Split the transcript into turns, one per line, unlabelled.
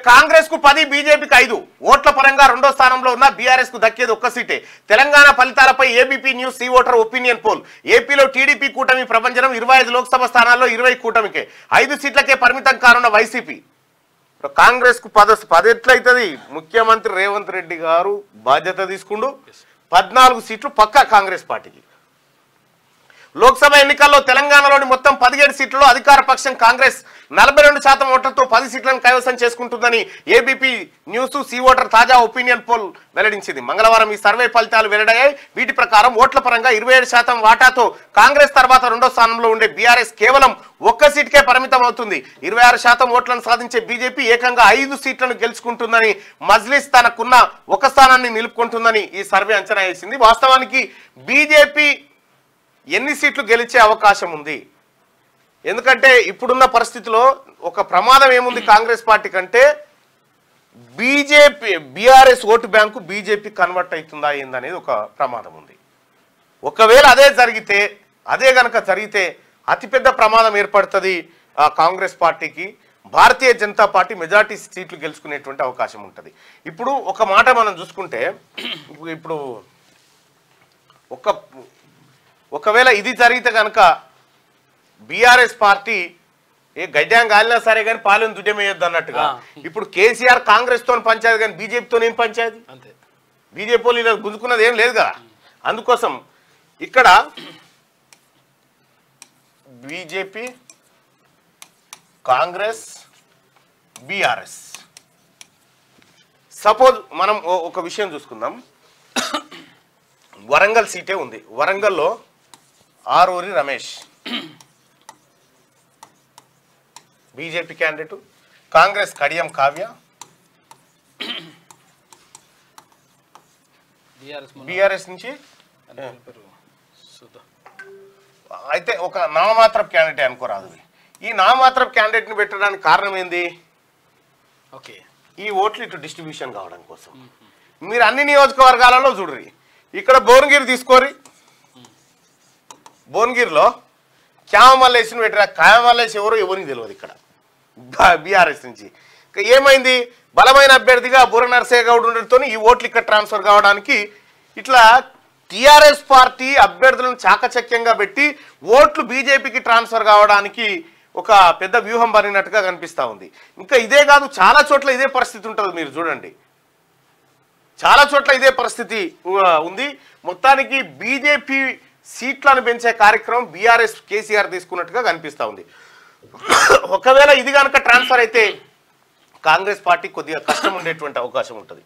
కాంగ్రెస్ కు 10 బీజేపీకి 5 ఓట్ల పరంగా రెండో స్థానంలో ఉన్న బీఆర్ఎస్ కు దక్కేది ఒక్క సీటే. తెలంగాణ ఫలితాలపై ABP news C voter opinion poll. ఏపీలో టీడీపీ కూటమి ప్రభంజనం. 25 లోక్సభ స్థానాల్లో 20 కూటమికే, 5 సీట్లకే పరిమితం కానున్న వైసీపీ. కాంగ్రెస్ కు 10 ఎట్లయితుంది? ముఖ్యమంత్రి రేవంత్ రెడ్డి గారు బాధ్యత తీసుకుంటూ 14 సీట్లు పక్కా కాంగ్రెస్ పార్టీకి. లోక్సభ ఎన్నికల్లో తెలంగాణలోని మొత్తం 17 సీట్లలో అధికార పక్షం కాంగ్రెస్ 42% ఓట్లతో 10 సీట్లను కైవసం చేసుకుంటుందని ఏబీపీ న్యూస్ సీ ఓటర్ తాజా ఒపీనియన్ పోల్ వెల్లడించింది. మంగళవారం ఈ సర్వే ఫలితాలు వెల్లడయ్యాయి. వీటి ప్రకారం ఓట్ల పరంగా 27% వాటాతో కాంగ్రెస్ తర్వాత రెండో స్థానంలో ఉండే బీఆర్ఎస్ కేవలం ఒక్క సీటుకే పరిమితం అవుతుంది. 26% ఓట్లను సాధించే బీజేపీ ఏకంగా 5 సీట్లను గెలుచుకుంటుందని, మజ్లిస్ తనకున్న ఒక స్థానాన్ని నిలుపుకుంటుందని ఈ సర్వే అంచనా వేసింది. వాస్తవానికి బీజేపీ ఎన్ని సీట్లు గెలిచే అవకాశం ఉంది? ఎందుకంటే ఇప్పుడున్న పరిస్థితిలో ఒక ప్రమాదం ఏముంది కాంగ్రెస్ పార్టీ కంటే, BRS vote bank BJP convert అవుతుందా ఏందనేది ఒక ప్రమాదం ఉంది. ఒకవేళ అదే గనక జరిగితే అతిపెద్ద ప్రమాదం ఏర్పడుతుంది కాంగ్రెస్ పార్టీకి. భారతీయ జనతా పార్టీ మెజార్టీ సీట్లు గెలుచుకునేటువంటి అవకాశం ఉంటుంది. ఇప్పుడు ఒక మాట మనం చూసుకుంటే, ఇప్పుడు ఒకవేళ ఇది జరిగితే కనుక బీఆర్ఎస్ పార్టీ గడ్డం గాలినా సరే కానీ పాలన దుడ్డమేయొద్దు అన్నట్టుగా, ఇప్పుడు కేసీఆర్ కాంగ్రెస్ తో పంచాయతీ కానీ బీజేపీతో ఏం పంచాయతీ? బీజేపీ ఇలా గుంజుకున్నది ఏం లేదు కదా. అందుకోసం ఇక్కడ బీజేపీ, కాంగ్రెస్, బీఆర్ఎస్. సపోజ్ మనం ఒక విషయం చూసుకుందాం. వరంగల్ సీటే ఉంది. వరంగల్లో Aruri Ramesh BJP candidate, Congress Kadiyam Kavya, BRS నుంచి అయితే ఒక నామమాత్రపు క్యాండిడేట్ అనుకోరాదు. ఈ నామమాత్రపు క్యాండిడేట్ ని పెట్టడానికి కారణం ఏంది? ఈ ఓట్లు ఇటు డిస్ట్రిబ్యూషన్ కావడం కోసం. మీరు అన్ని నియోజకవర్గాలలో చూడరి. ఇక్కడ భువనగిరి తీసుకోరి. భువనగిరిలో క్యామల్లేసిని పెట్టిన క్యామల్లేసి ఎవరికి తెలియదు. ఇక్కడ బీఆర్ఎస్ నుంచి ఏమైంది? బలమైన అభ్యర్థిగా బుర్ర నరసయ్య గౌడ్ ఉండడంతో ఈ ఓట్లు ఇక్కడ ట్రాన్స్ఫర్ కావడానికి ఇట్లా టీఆర్ఎస్ పార్టీ అభ్యర్థులను చాకచక్యంగా పెట్టి ఓట్లు బీజేపీకి ట్రాన్స్ఫర్ కావడానికి ఒక పెద్ద వ్యూహం పడినట్టుగా కనిపిస్తూ ఉంది. ఇంకా ఇదే కాదు, చాలా చోట్ల ఇదే పరిస్థితి ఉంటుంది. మీరు చూడండి, చాలా చోట్ల ఇదే పరిస్థితి ఉంది. మొత్తానికి బీజేపీ సీట్లను పెంచే కార్యక్రమం బీఆర్ఎస్ కేసీఆర్ తీసుకున్నట్టుగా కనిపిస్తూ ఉంది. ఒకవేళ ఇది కనుక ట్రాన్స్ఫర్ అయితే కాంగ్రెస్ పార్టీ కొద్దిగా కష్టం ఉండేటువంటి అవకాశం ఉంటుంది.